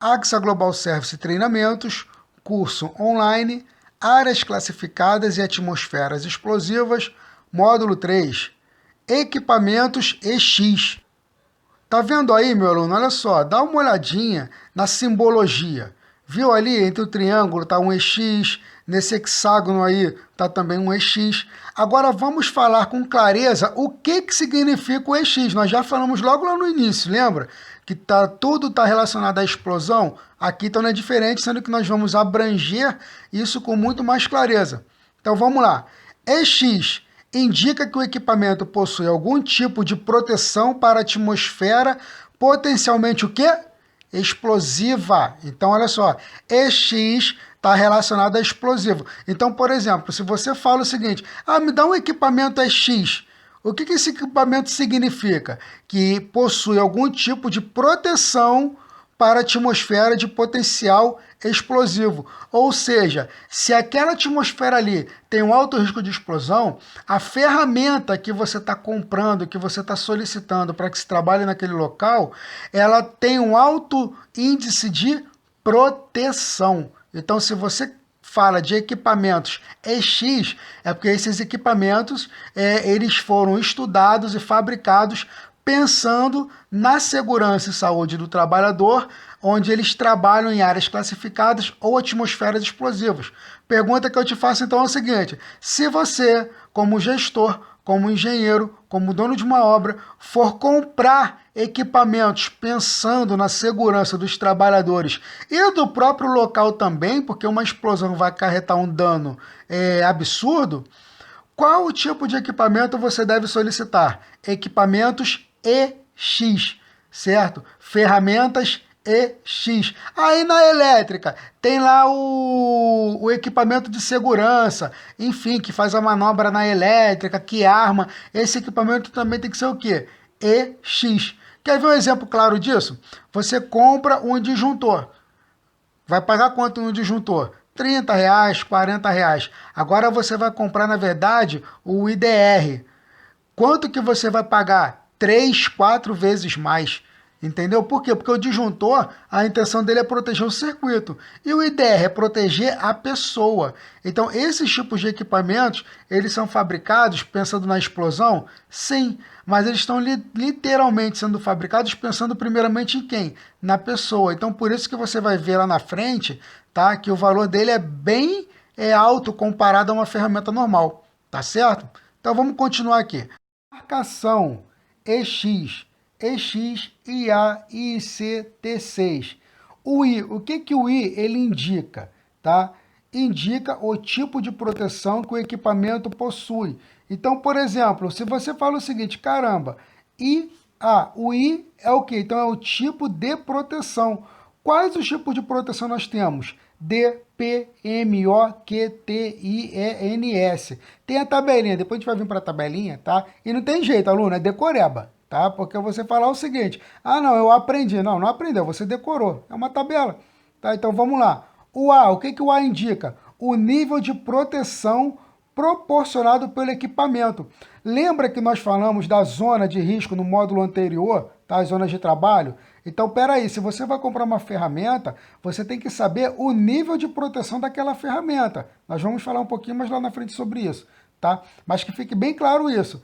AXA Global Service Treinamentos, curso online, áreas classificadas e atmosferas explosivas, módulo 3, equipamentos EX. Tá vendo aí, meu aluno? Olha só, dá uma olhadinha na simbologia. Viu ali, entre o triângulo tá um EX, nesse hexágono aí tá também um EX. Agora vamos falar com clareza o que significa o EX. Nós já falamos logo lá no início, lembra? Que tudo está relacionado à explosão. Aqui então não é diferente, sendo que nós vamos abranger isso com muito mais clareza. Então vamos lá. EX indica que o equipamento possui algum tipo de proteção para a atmosfera, potencialmente o quê? Explosiva. Então, olha só, EX está relacionado a explosivo. Então, por exemplo, se você fala o seguinte, me dá um equipamento EX, o que esse equipamento significa? Que possui algum tipo de proteção para a atmosfera de potencial explosivo. Ou seja, se aquela atmosfera ali tem um alto risco de explosão, a ferramenta que você está comprando, que você está solicitando para que se trabalhe naquele local, ela tem um alto índice de proteção. Então, se você fala de equipamentos EX, é porque esses equipamentos eles foram estudados e fabricados pensando na segurança e saúde do trabalhador, onde eles trabalham em áreas classificadas ou atmosferas explosivas. Pergunta que eu te faço então é o seguinte: se você, como gestor, como engenheiro, como dono de uma obra, for comprar equipamentos pensando na segurança dos trabalhadores e do próprio local também, porque uma explosão vai acarretar um dano absurdo, qual o tipo de equipamento você deve solicitar? Equipamentos EX, certo? Ferramentas EX. Aí na elétrica tem lá o equipamento de segurança, enfim, que faz a manobra na elétrica, que arma. Esse equipamento também tem que ser o quê? EX. Quer ver um exemplo claro disso? Você compra um disjuntor. Vai pagar quanto no disjuntor? R$ 30, R$ 40. Agora você vai comprar, na verdade, o IDR. Quanto que você vai pagar? 3, 4 vezes mais. Entendeu? Por quê? Porque o disjuntor, a intenção dele é proteger o circuito. E o IDR é proteger a pessoa. Então, esses tipos de equipamentos, eles são fabricados pensando na explosão? Sim, mas eles estão literalmente sendo fabricados pensando primeiramente em quem? Na pessoa. Então, por isso que você vai ver lá na frente, tá? Que o valor dele é bem alto comparado a uma ferramenta normal. Tá certo? Então, vamos continuar aqui. Marcação EX. EX, IA, IC, T6. O I, o que o I ele indica? Tá? Indica o tipo de proteção que o equipamento possui. Então, por exemplo, se você fala o seguinte, caramba, o I é o quê? Então é o tipo de proteção. Quais os tipos de proteção nós temos? D, P, M, O, Q, T, I, E, N, S. Tem a tabelinha, depois a gente vai vir para a tabelinha, tá? E não tem jeito, aluno, é decoreba. Tá? Porque você falar o seguinte, não, eu aprendi. Não, não aprendeu, você decorou. É uma tabela. Tá? Então vamos lá. O A, o que o A indica? O nível de proteção proporcionado pelo equipamento. Lembra que nós falamos da zona de risco no módulo anterior, tá? As zonas de trabalho? Então, peraí, se você vai comprar uma ferramenta, você tem que saber o nível de proteção daquela ferramenta. Nós vamos falar um pouquinho mais lá na frente sobre isso, tá? Mas que fique bem claro isso.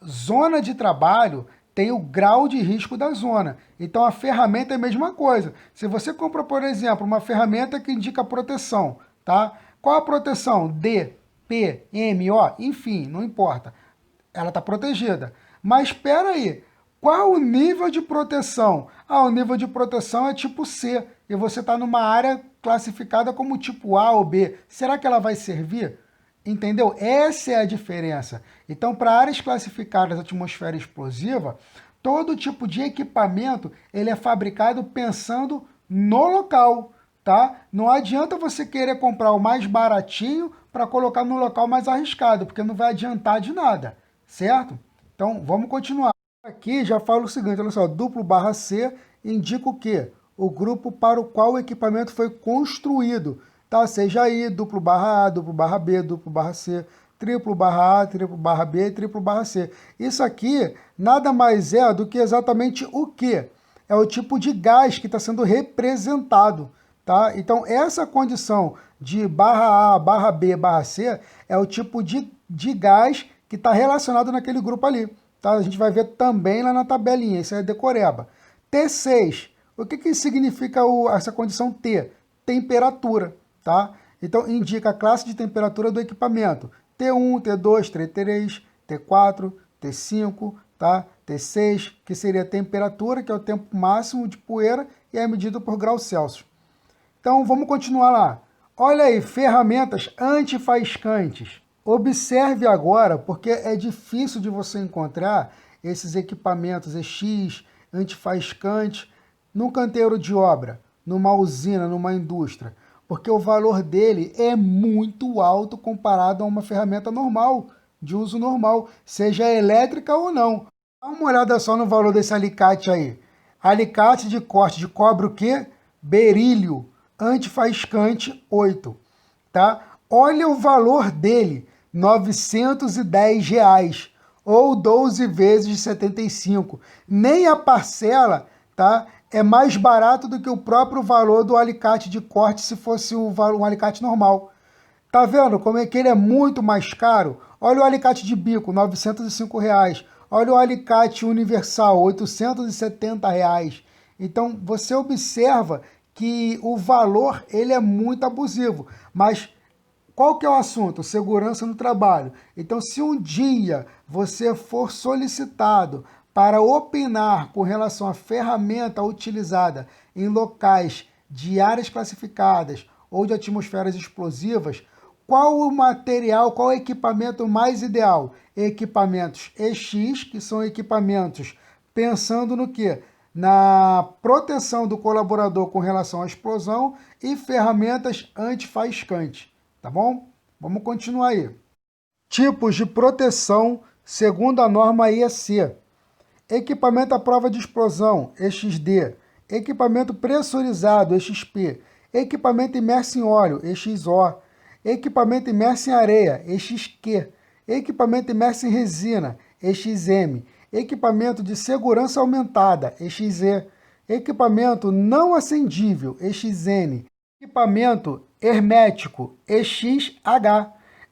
Zona de trabalho tem o grau de risco da zona. Então, a ferramenta é a mesma coisa. Se você compra, por exemplo, uma ferramenta que indica proteção, tá? Qual a proteção? D, P, M, O, enfim, não importa. Ela está protegida. Mas espera aí, qual o nível de proteção? O nível de proteção é tipo C, e você está numa área classificada como tipo A ou B. Será que ela vai servir? Entendeu? Essa é a diferença. Então, para áreas classificadas atmosfera explosiva, todo tipo de equipamento ele é fabricado pensando no local, tá? Não adianta você querer comprar o mais baratinho para colocar no local mais arriscado, porque não vai adiantar de nada, certo? Então, vamos continuar. Aqui já falo o seguinte, olha só, duplo barra C indica o quê? O grupo para o qual o equipamento foi construído. Tá? Seja aí, duplo barra A, duplo barra B, duplo barra C, triplo barra A, triplo barra B e triplo barra C. Isso aqui nada mais é do que exatamente o quê? é o tipo de gás que está sendo representado, tá? Então, essa condição de barra A, barra B, barra C é o tipo de gás que está relacionado naquele grupo ali, tá? A gente vai ver também lá na tabelinha, isso é decoreba. T6, o que significa essa condição T? Temperatura, tá? Então, indica a classe de temperatura do equipamento. T1, T2, T3, T4, T5, tá? T6, que seria a temperatura, que é o tempo máximo de poeira, e é medido por graus Celsius. Então, vamos continuar lá. Olha aí, ferramentas antifaiscantes. Observe agora, porque é difícil de você encontrar esses equipamentos EX, antifaiscantes, num canteiro de obra, numa usina, numa indústria, porque o valor dele é muito alto comparado a uma ferramenta normal, de uso normal, seja elétrica ou não. Dá uma olhada só no valor desse alicate aí. Alicate de corte de cobre o quê? Berílio, antifaiscante 8, tá? Olha o valor dele, R$ 910, ou 12 vezes 75. Nem a parcela, tá, é mais barato do que o próprio valor do alicate de corte se fosse um alicate normal. Tá vendo como é que ele é muito mais caro? Olha o alicate de bico, R$ 905. Olha o alicate universal, R$ 870. Então, você observa que o valor ele é muito abusivo. Mas qual que é o assunto? Segurança no trabalho. Então, se um dia você for solicitado para opinar com relação à ferramenta utilizada em locais de áreas classificadas ou de atmosferas explosivas, qual o material, qual o equipamento mais ideal? Equipamentos EX, que são equipamentos pensando no quê? Na proteção do colaborador com relação à explosão e ferramentas antifaiscantes, tá bom? Vamos continuar aí. Tipos de proteção segundo a norma IEC. Equipamento à prova de explosão, EXD. Equipamento pressurizado, EXP. Equipamento imerso em óleo, EXO. Equipamento imerso em areia, EXQ. Equipamento imerso em resina, EXM. Equipamento de segurança aumentada, EXE. Equipamento não acendível, EXN. Equipamento hermético, EXH.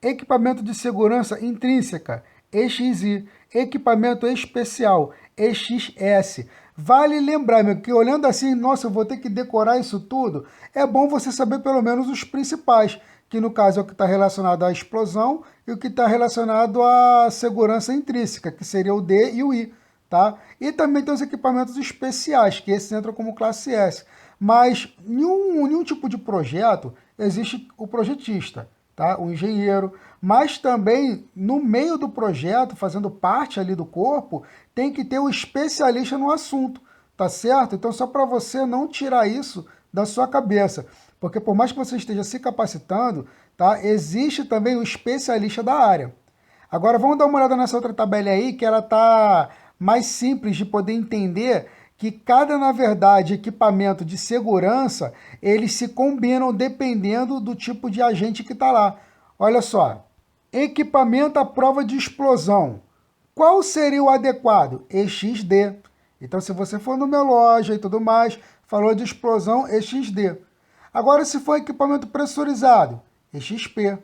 Equipamento de segurança intrínseca, EXI. Equipamento especial, EXS. Vale lembrar, meu, que olhando assim, nossa, eu vou ter que decorar isso tudo. É bom você saber pelo menos os principais, que no caso é o que está relacionado à explosão e o que está relacionado à segurança intrínseca, que seria o D e o I, tá? E também tem os equipamentos especiais, que esses entram como classe S. Mas em um tipo de projeto existe o projetista, tá? O engenheiro, mas também no meio do projeto, fazendo parte ali do corpo, tem que ter o especialista no assunto, tá certo? Então só para você não tirar isso da sua cabeça, porque por mais que você esteja se capacitando, tá? Existe também o especialista da área. Agora vamos dar uma olhada nessa outra tabela aí, que ela tá mais simples de poder entender que cada, na verdade, equipamento de segurança, eles se combinam dependendo do tipo de agente que está lá. Olha só, equipamento à prova de explosão. Qual seria o adequado? EXD. Então, se você for no meu loja e tudo mais, falou de explosão, EXD. Agora, se for equipamento pressurizado, EXP.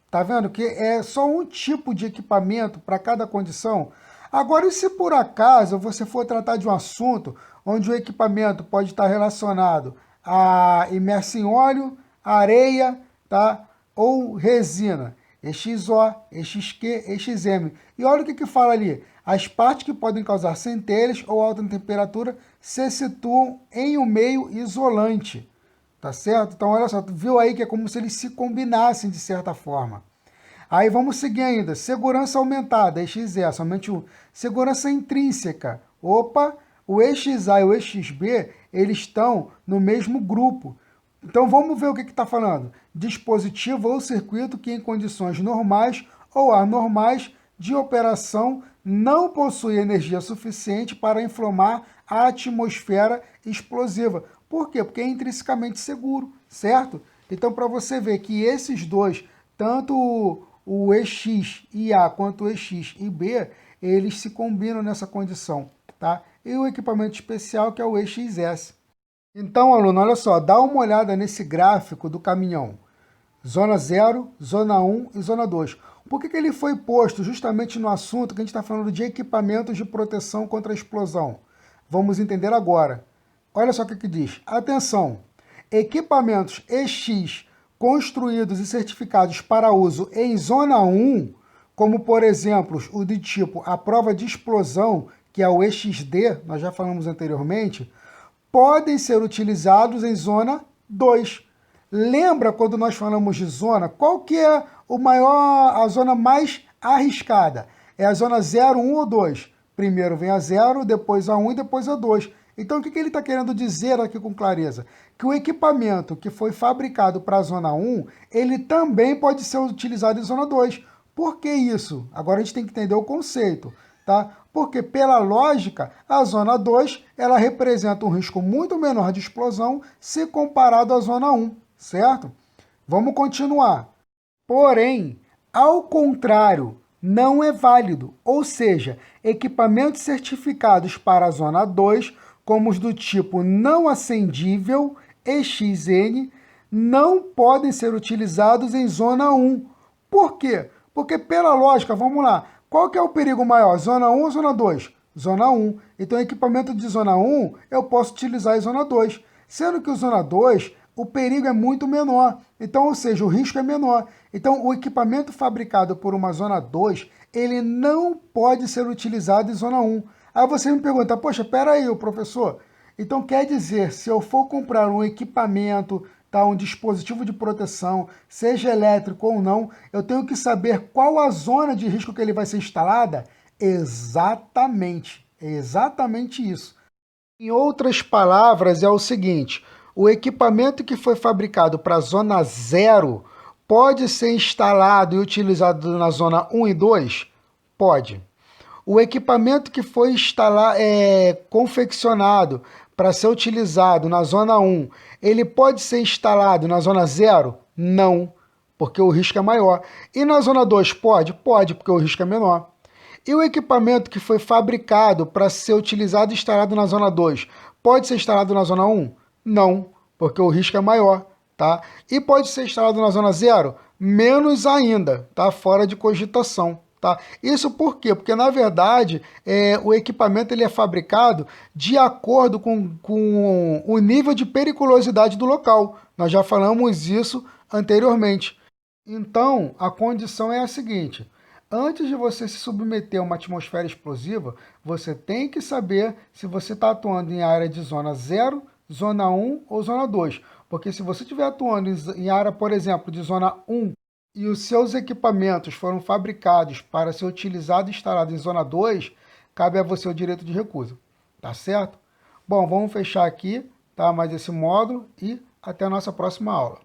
Tá vendo que é só um tipo de equipamento para cada condição? Agora, e se por acaso você for tratar de um assunto onde o equipamento pode estar relacionado a imerso em óleo, areia, tá? Ou resina? EXO, EXQ, EXM. E olha o que fala ali. As partes que podem causar centelhas ou alta temperatura se situam em um meio isolante. Tá certo? Então, olha só, viu aí que é como se eles se combinassem de certa forma. Aí vamos seguir ainda. Segurança aumentada, EXE, somente um. Segurança intrínseca. Opa, o EXA e o EXB, eles estão no mesmo grupo. Então vamos ver o que está falando. Dispositivo ou circuito que em condições normais ou anormais de operação não possui energia suficiente para inflamar a atmosfera explosiva. Por quê? Porque é intrinsecamente seguro, certo? Então, para você ver que esses dois, tanto o EX-IA quanto o EX-IB, eles se combinam nessa condição, tá? e o equipamento especial, que é o EXS. Então, aluno, olha só, dá uma olhada nesse gráfico do caminhão. Zona 0, Zona 1 e Zona 2. Por que ele foi posto justamente no assunto que a gente está falando de equipamentos de proteção contra a explosão? Vamos entender agora. Olha só o que diz. Atenção! Equipamentos EX construídos e certificados para uso em Zona 1, como, por exemplo, o de tipo a prova de explosão, que é o EXD, nós já falamos anteriormente, podem ser utilizados em Zona 2. Lembra quando nós falamos de zona? Qual que é a zona mais arriscada? É a zona 0, 1 ou 2. Primeiro vem a 0, depois a 1 e depois a 2. Então, o que ele está querendo dizer aqui com clareza? Que o equipamento que foi fabricado para a zona 1, ele também pode ser utilizado em zona 2. Por que isso? Agora a gente tem que entender o conceito, tá? Porque, pela lógica, a zona 2 ela representa um risco muito menor de explosão se comparado à zona 1. Certo? Vamos continuar. Porém, ao contrário, não é válido. Ou seja, equipamentos certificados para a zona 2, como os do tipo não acendível, EXN, não podem ser utilizados em zona 1. Por quê? Porque pela lógica, vamos lá, qual que é o perigo maior, zona 1 ou zona 2? Zona 1. Então, equipamento de zona 1 eu posso utilizar em zona 2. Sendo que o zona 2 o perigo é muito menor. Então, ou seja, o risco é menor. Então, o equipamento fabricado por uma zona 2, ele não pode ser utilizado em zona 1. Aí você me pergunta, poxa, peraí, professor, então quer dizer, se eu for comprar um equipamento, tá, um dispositivo de proteção, seja elétrico ou não, eu tenho que saber qual a zona de risco que ele vai ser instalada? Exatamente, é exatamente isso. Em outras palavras, é o seguinte, o equipamento que foi fabricado para a zona 0 pode ser instalado e utilizado na zona 1 e 2? Pode. O equipamento que foi confeccionado para ser utilizado na zona 1, ele pode ser instalado na zona 0? Não, porque o risco é maior. E na zona 2 pode? Pode, porque o risco é menor. E o equipamento que foi fabricado para ser utilizado e instalado na zona 2, pode ser instalado na zona 1? Não, porque o risco é maior, tá? E pode ser instalado na zona 0? Menos ainda, tá? Fora de cogitação, tá? Isso por quê? Porque, na verdade, o equipamento ele é fabricado de acordo com o nível de periculosidade do local. Nós já falamos isso anteriormente. Então, a condição é a seguinte: antes de você se submeter a uma atmosfera explosiva, você tem que saber se você está atuando em área de zona 0, zona 1 ou zona 2. Porque se você estiver atuando em área, por exemplo, de zona 1 e os seus equipamentos foram fabricados para ser utilizados e instalados em zona 2, cabe a você o direito de recusa. Tá certo? Bom, vamos fechar aqui, tá, mais esse módulo e até a nossa próxima aula.